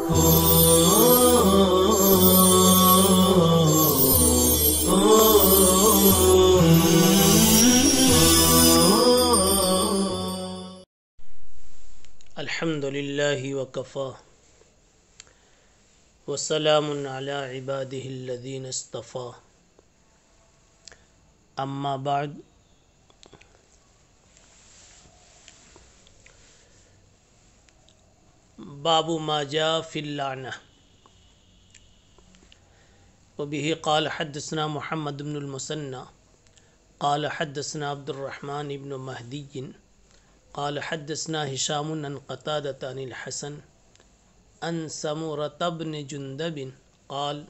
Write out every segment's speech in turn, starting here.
الحمد للہ وکفا وسلام علی عباده الذین اصطفى اما بعد باب ما جاء فی اللعنہ وبه قال حدثنا محمد بن المثنى قال حدثنا عبد الرحمن بن مهدی قال حدثنا هشام عن قتادة عن الحسن عن سمرة بن جندب قال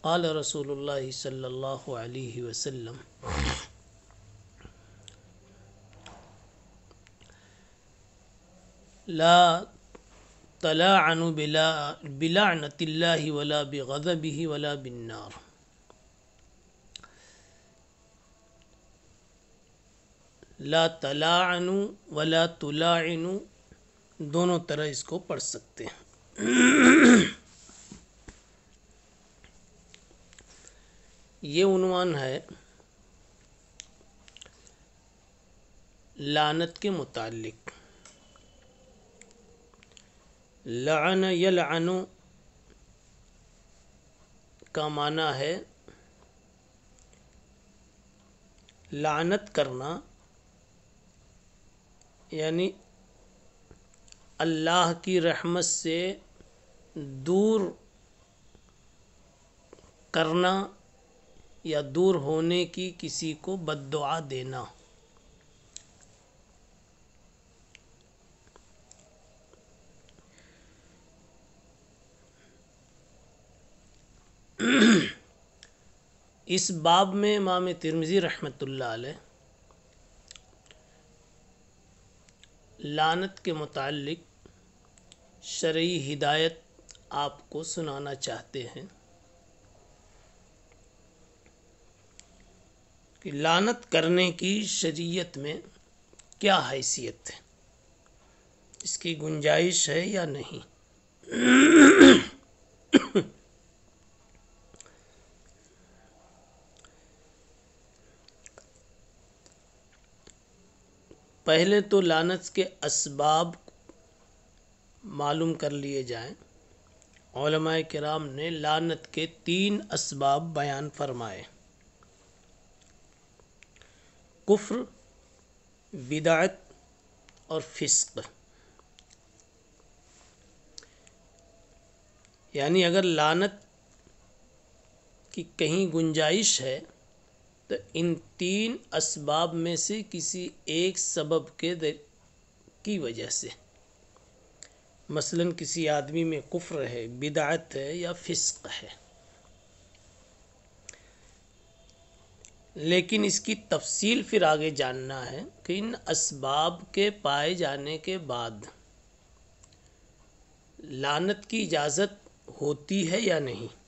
قال رسول الله صلى الله عليه وسلم لا تلاعنوا بلعنة الله ولا بغضبه ولا بالنار. لا تلاعنوا ولا تلاعنوا دونوں طرح اس کو پڑھ سکتے ہیں. یہ عنوان ہے لعنت کے متعلق. لعن یلعن کا معنی ہے لعنت کرنا، یعنی اللہ کی رحمت سے دور کرنا یا دور ہونے کی کسی کو بد دعا دینا. اس باب میں امام ترمذی رحمۃ اللہ علیہ لعنت کے متعلق شرعی ہدایت آپ کو سنانا چاہتے ہیں کہ لعنت کرنے کی شریعت میں کیا حیثیت ہے، اس کی گنجائش ہے یا نہیں. پہلے تو لعنت کے اسباب معلوم کر لیے جائیں. علماء کرام نے لعنت کے 3 اسباب بیان فرمائے: کفر، بدعت اور فسق. یعنی اگر لعنت کی کہیں گنجائش ہے تو ان 3 اسباب میں سے کسی ایک سبب کی وجہ سے، مثلا کسی آدمی میں کفر ہے، بدعت ہے یا فسق ہے. لیکن اس کی تفصیل پھر آگے جاننا ہے کہ ان اسباب کے پائے جانے کے بعد لعنت کی اجازت ہوتی ہے یا نہیں.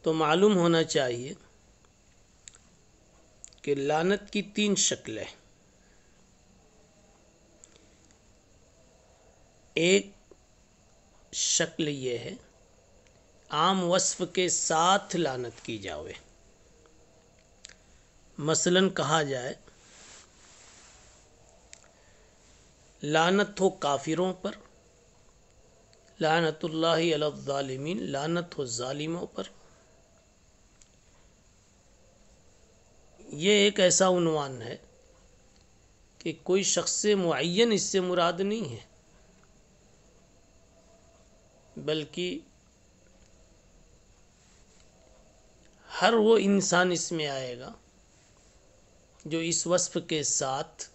تو معلوم ہونا چاہیے کہ لعنت کی 3 شکلیں. ایک شکل یہ ہے عام وصف کے ساتھ لعنت کی جاوے. مثلا کہا جائے لعنت ہو کافروں پر، لعنت اللہ علی الظالمین، لعنت ہو ظالموں پر. یہ ایک ایسا عنوان ہے کہ کوئی شخص معین اس سے مراد نہیں ہے، بلکہ ہر وہ انسان اس میں آئے گا جو اس وصف کے ساتھ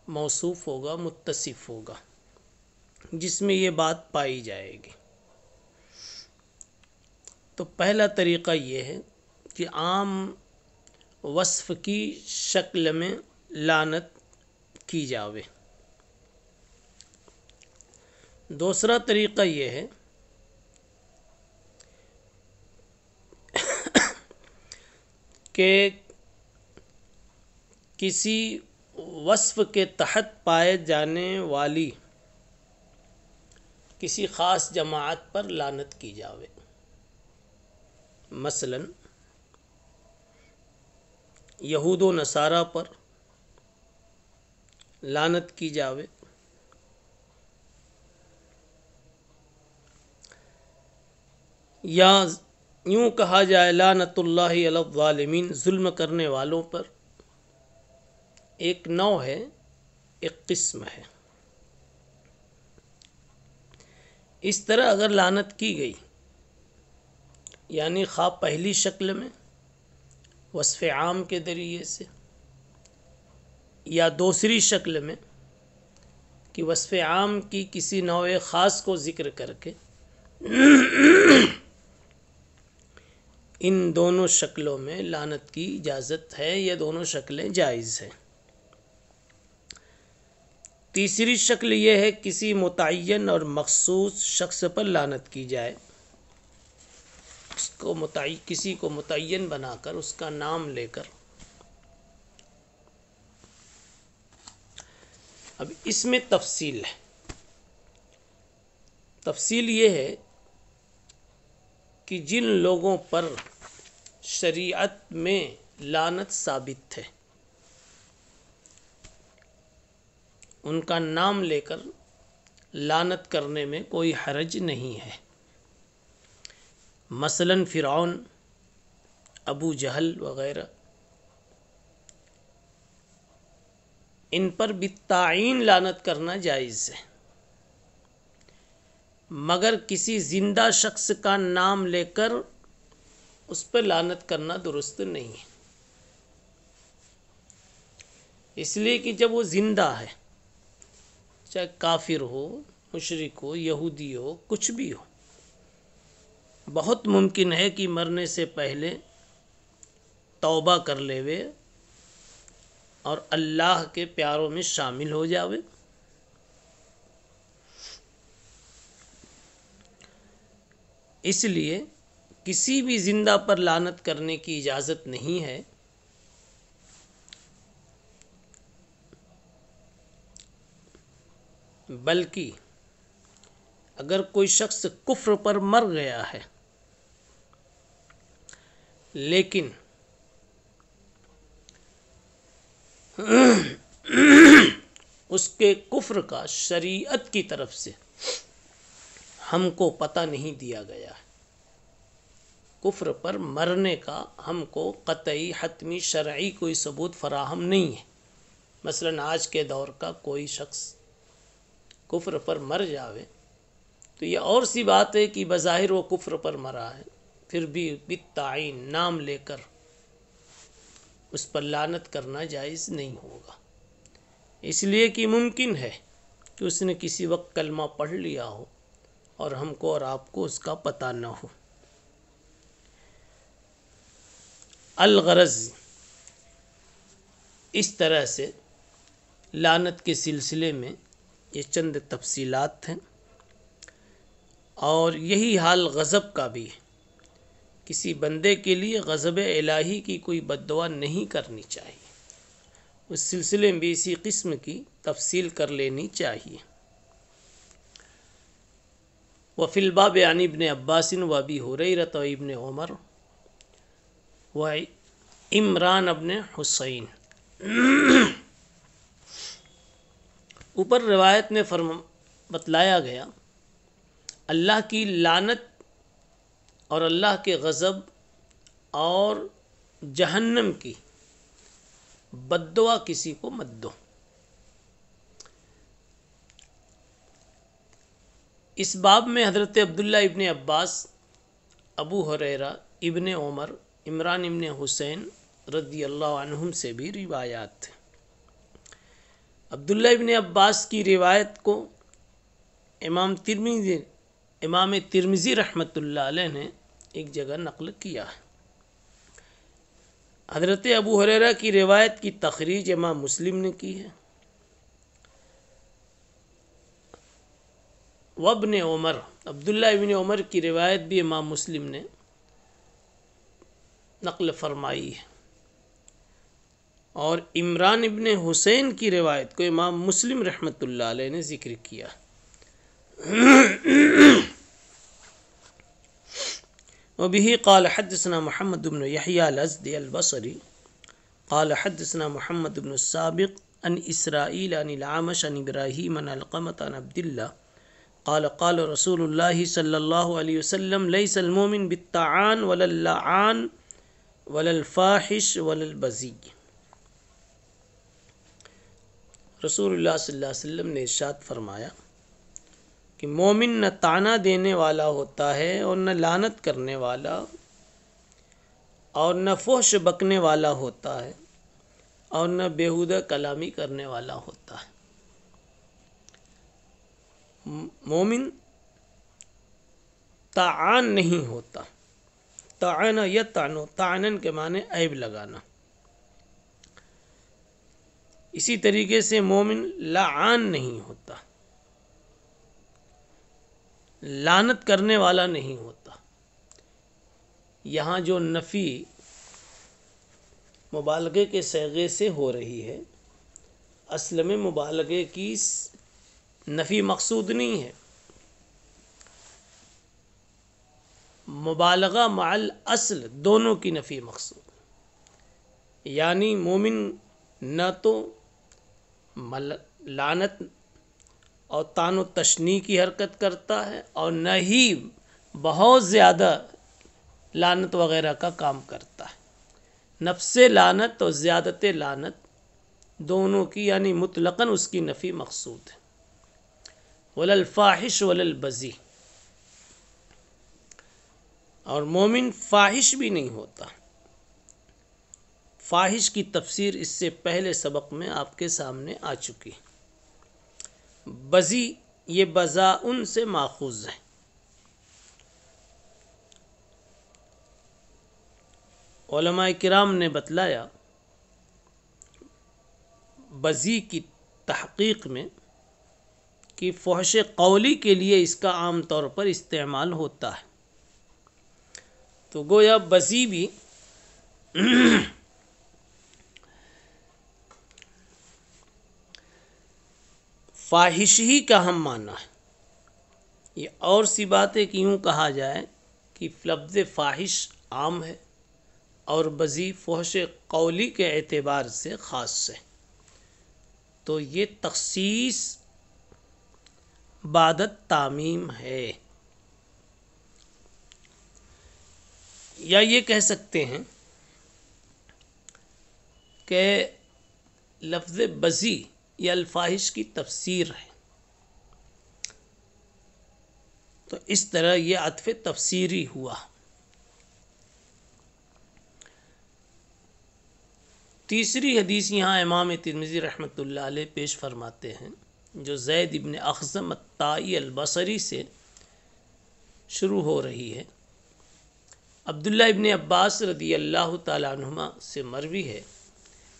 موصوف ہوگا، متصف ہوگا، جس میں یہ بات پائی جائے گی. تو پہلا طریقہ یہ ہے کہ عام وصف کی شکل میں لعنت کی جاوے. دوسرا طریقہ یہ ہے کہ کسی وصف کے تحت پائے جانے والی کسی خاص جماعت پر لعنت کی جاوے. مثلا یہود و نصارہ پر لعنت کی جاوے، یا یوں کہا جائے لعنت اللہ علی الظالمین، ظلم کرنے والوں پر. ایک نوع ہے، ایک قسم ہے. اس طرح اگر لعنت کی گئی، یعنی خواہ پہلی شکل میں وصف عام کے ذریعے سے، یا دوسری شکل میں کہ وصف عام کی کسی نوع خاص کو ذکر کر کے، ان دونوں شکلوں میں لعنت کی اجازت ہے، یہ دونوں شکلیں جائز ہیں. تیسری شکل یہ ہے کسی متعین اور مخصوص شخص پر لعنت کی جائے، کسی کو متعین بنا کر اس کا نام لے کر. اب اس میں تفصیل ہے. تفصیل یہ ہے کہ جن لوگوں پر شریعت میں لعنت ثابت ہے، ان کا نام لے کر لعنت کرنے میں کوئی حرج نہیں ہے. مثلا فرعون، ابو جہل وغیرہ، ان پر بالتعیین لعنت کرنا جائز ہے، مگر کسی زندہ شخص کا نام لے کر اس پر لعنت کرنا درست نہیں ہے. اس لیے کہ جب وہ زندہ ہے، چاہے کافر ہو، مشرک ہو، یہودی ہو، کچھ بھی ہو، بہت ممکن ہے کہ مرنے سے پہلے توبہ کر لیوے اور اللہ کے پیاروں میں شامل ہو جاوے. اس لیے کسی بھی زندہ پر لعنت کرنے کی اجازت نہیں ہے. بلکہ اگر کوئی شخص کفر پر مر گیا ہے لیکن اس کے کفر کا شریعت کی طرف سے ہم کو پتہ نہیں دیا گیا ہے، کفر پر مرنے کا ہم کو قطعی حتمی شرعی کوئی ثبوت فراہم نہیں ہے. مثلا آج کے دور کا کوئی شخص کفر پر مر جاوے تو یہ اور سی بات ہے کہ بظاہر وہ کفر پر مرا ہے، پھر بھی بالتعیین نام لے کر اس پر لعنت کرنا جائز نہیں ہوگا. اس لیے کہ ممکن ہے کہ اس نے کسی وقت کلمہ پڑھ لیا ہو اور ہم کو اور آپ کو اس کا پتہ نہ ہو. الغرض اس طرح سے لعنت کے سلسلے میں یہ چند تفصیلات ہیں، اور یہی حال غضب کا بھی ہے. کسی بندے کے لیے غضب الہی کی کوئی بد دعا نہیں کرنی چاہیے، اس سلسلے میں بھی اسی قسم کی تفصیل کر لینی چاہیے. وفی الباب عن ابن عباس و ابی ہریرہ و ابن عمر و عمران ابن حسین. اوپر روایت میں بتلایا گیا اللہ کی لعنت اور اللہ کے غضب اور جہنم کی بد دعا کسی کو مت دو. اس باب میں حضرت عبداللہ ابن عباس، ابو ہریرہ، ابن عمر، عمران ابن حسین رضی اللہ عنہم سے بھی روایات ہیں. عبداللہ ابن عباس کی روایت کو امام ترمذی رحمۃ اللہ علیہ نے ایک جگہ نقل کیا ہے. حضرت ابو ہریرہ کی روایت کی تخریج امام مسلم نے کی ہے. وابن عمر، عبداللہ ابن عمر کی روایت بھی امام مسلم نے نقل فرمائی ہے. اور عمران ابن حسین کی روایت کو امام مسلم رحمۃ اللہ علیہ نے ذکر کیا۔ وبه قال حدثنا محمد بن يحيى الأزدي البصري قال حدثنا محمد بن السابق عن إسرائيل عن الأعمش عن إبراهيم عن علقمة عن عبد الله قال قال رسول الله صلى الله عليه وسلم ليس المؤمن بالطعان ولا اللعان ولا الفاحش ولا البذيء۔ رسول اللہ صلی اللہ علیہ وسلم نے ارشاد فرمایا کہ مومن نہ طعنہ دینے والا ہوتا ہے اور نہ لعنت کرنے والا اور نہ فحش بکنے والا ہوتا ہے اور نہ بیہودہ کلامی کرنے والا ہوتا ہے۔ مومن طعان نہیں ہوتا۔ طعن یطعن، طعنن کے معنی عیب لگانا۔ اسی طریقے سے مومن لعان نہیں ہوتا، لعنت کرنے والا نہیں ہوتا۔ یہاں جو نفی مبالغے کے صیغے سے ہو رہی ہے، اصل میں مبالغے کی نفی مقصود نہیں ہے، مبالغہ مع الاصل دونوں کی نفی مقصود، یعنی مومن نہ تو لعنت اور طعن و تشنیع کی حرکت کرتا ہے اور نہ ہی بہت زیادہ لعنت وغیرہ کا کام کرتا ہے۔ نفس لعنت اور زیادت لعنت دونوں کی یعنی مطلقاً اس کی نفی مقصود ہے۔ ولا الفاحش ولا البذیء، اور مومن فاحش بھی نہیں ہوتا۔ فاحش کی تفسیر اس سے پہلے سبق میں آپ کے سامنے آ چکی۔ بذیء یہ بذاء سے ماخوذ ہے۔ علماء کرام نے بتلایا بذیء کی تحقیق میں کہ فحش قولی کے لیے اس کا عام طور پر استعمال ہوتا ہے، تو گویا بذیء بھی فاحش ہی کا ہم معنی ہے۔ یہ اور سی بات ہے کہ یوں کہا جائے کہ لفظ فاحش عام ہے اور بذیء فحش قولی کے اعتبار سے خاص ہے، تو یہ تخصیص بعد التعمیم ہے۔ یا یہ کہہ سکتے ہیں کہ لفظ بذیء یہ الفاحش کی تفسیر ہے، تو اس طرح یہ عطف تفسیری ہوا۔ تیسری حدیث یہاں امام ترمذی رحمۃ اللہ علیہ پیش فرماتے ہیں، جو زید ابن اخزم الطائی البصری سے شروع ہو رہی ہے۔ عبداللہ ابن عباس رضی اللہ تعالی عنہما سے مروی ہے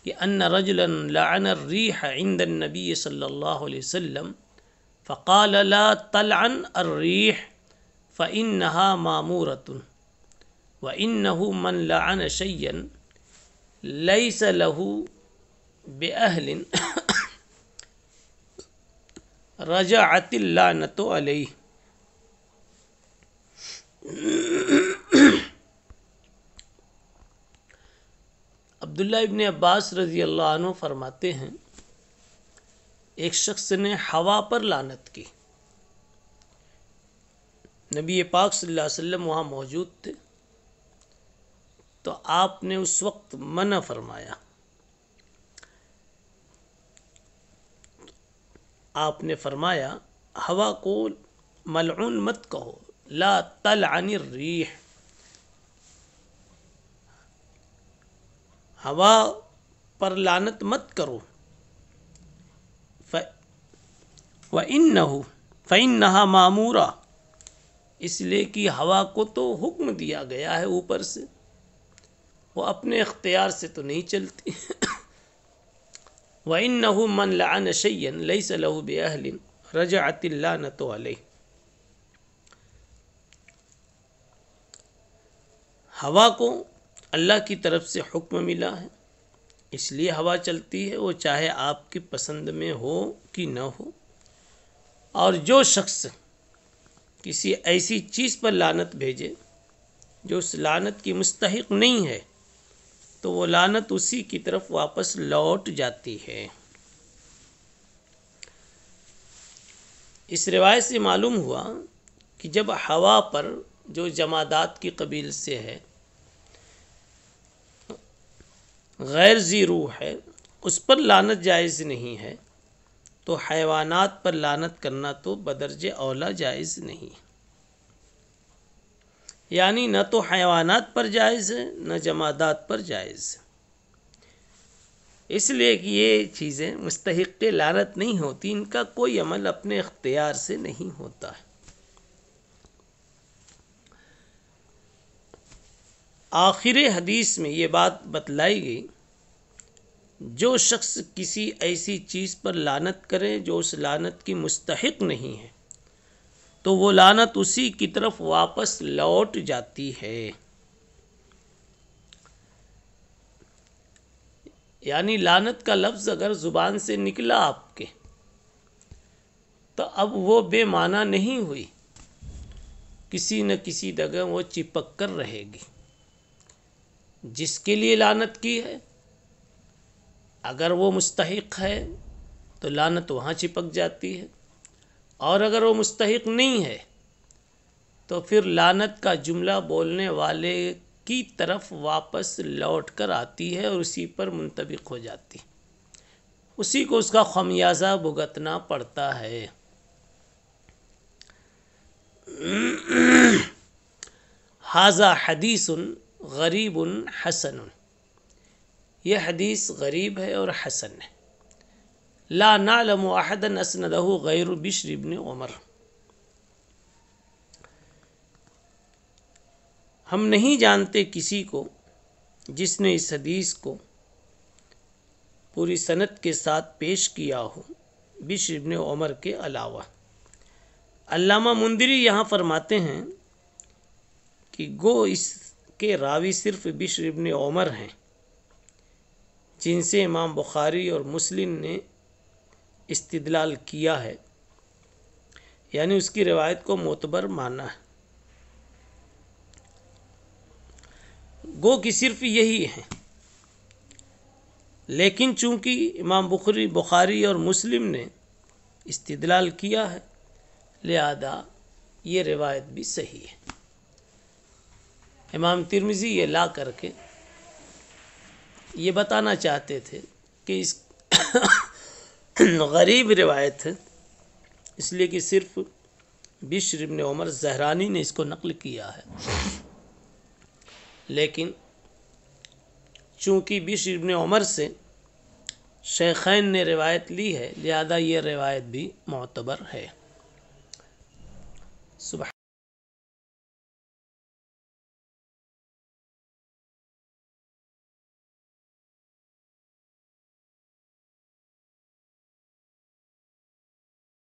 کہ ان رجلا لعن الریح عند النبی صلی اللہ علیہ وسلم فقال لا تلعن الریح فإنها مامورة وإنه من لعن شيئا ليس له بأهل رجعت اللعنة عليه۔ عبداللہ ابن عباس رضی اللہ عنہ فرماتے ہیں ایک شخص نے ہوا پر لعنت کی۔ نبی پاک صلی اللہ علیہ وسلم وہاں موجود تھے، تو آپ نے اس وقت منع فرمایا۔ آپ نے فرمایا ہوا کو ملعون مت کہو، لا تلعن الریح، ہوا پر لعنت مت کرو۔ فإنها مامورہ، اس لیے کہ ہوا کو تو حکم دیا گیا ہے اوپر سے، وہ اپنے اختیار سے تو نہیں چلتی۔ وَإِنَّهُ مَنْ لَعَنَ شَيْئًا لَيْسَ لَهُ بِأَهْلٍ رَجَعَتِ اللَّعْنَةُ عَلَيْهِ۔ ہوا کو اللہ کی طرف سے حکم ملا ہے اس لیے ہوا چلتی ہے، وہ چاہے آپ کی پسند میں ہو کہ نہ ہو۔ اور جو شخص کسی ایسی چیز پر لعنت بھیجے جو اس لعنت کی مستحق نہیں ہے تو وہ لعنت اسی کی طرف واپس لوٹ جاتی ہے۔ اس روایت سے معلوم ہوا کہ جب ہوا پر جو جمادات کی قبیل سے ہے، غیر ذی روح ہے، اس پر لعنت جائز نہیں ہے، تو حیوانات پر لعنت کرنا تو بدرجہ اولا جائز نہیں، یعنی نہ تو حیوانات پر جائز ہے نہ جمادات پر جائز ہے، اس لیے کہ یہ چیزیں مستحق لعنت نہیں ہوتی، ان کا کوئی عمل اپنے اختیار سے نہیں ہوتا ہے۔ آخر حدیث میں یہ بات بتلائی گئی، جو شخص کسی ایسی چیز پر لعنت کرے جو اس لعنت کی مستحق نہیں ہے تو وہ لعنت اسی کی طرف واپس لوٹ جاتی ہے، یعنی لعنت کا لفظ اگر زبان سے نکلا آپ کے تو اب وہ بے معنی نہیں ہوئی، کسی نہ کسی جگہ وہ چپک کر رہے گی۔ جس کے لیے لعنت کی ہے اگر وہ مستحق ہے تو لعنت وہاں چپک جاتی ہے، اور اگر وہ مستحق نہیں ہے تو پھر لعنت کا جملہ بولنے والے کی طرف واپس لوٹ کر آتی ہے اور اسی پر منطبق ہو جاتی ہے، اسی کو اس کا خمیازہ بھگتنا پڑتا ہے۔ ھذا حدیث غریب حسن، یہ حدیث غریب ہے اور حسن ہے۔ لا نعلم احدا اسندہ غیر بشر بن عمر، ہم نہیں جانتے کسی کو جس نے اس حدیث کو پوری سند کے ساتھ پیش کیا ہو بشر بن عمر کے علاوہ۔ علامہ مندری یہاں فرماتے ہیں کہ گو اس کے راوی صرف بشر بن عمر ہیں، جن سے امام بخاری اور مسلم نے استدلال کیا ہے، یعنی اس کی روایت کو معتبر مانا ہے۔ گو کہ صرف یہی ہیں، لیکن چونکہ امام بخاری اور مسلم نے استدلال کیا ہے لہذا یہ روایت بھی صحیح ہے۔ امام ترمذی یہ لا کر کے یہ بتانا چاہتے تھے کہ اس غریب روایت ہے، اس لیے کہ صرف بشر بن عمر زہرانی نے اس کو نقل کیا ہے، لیکن چونکہ بشر بن عمر سے شیخین نے روایت لی ہے لہذا یہ روایت بھی معتبر ہے۔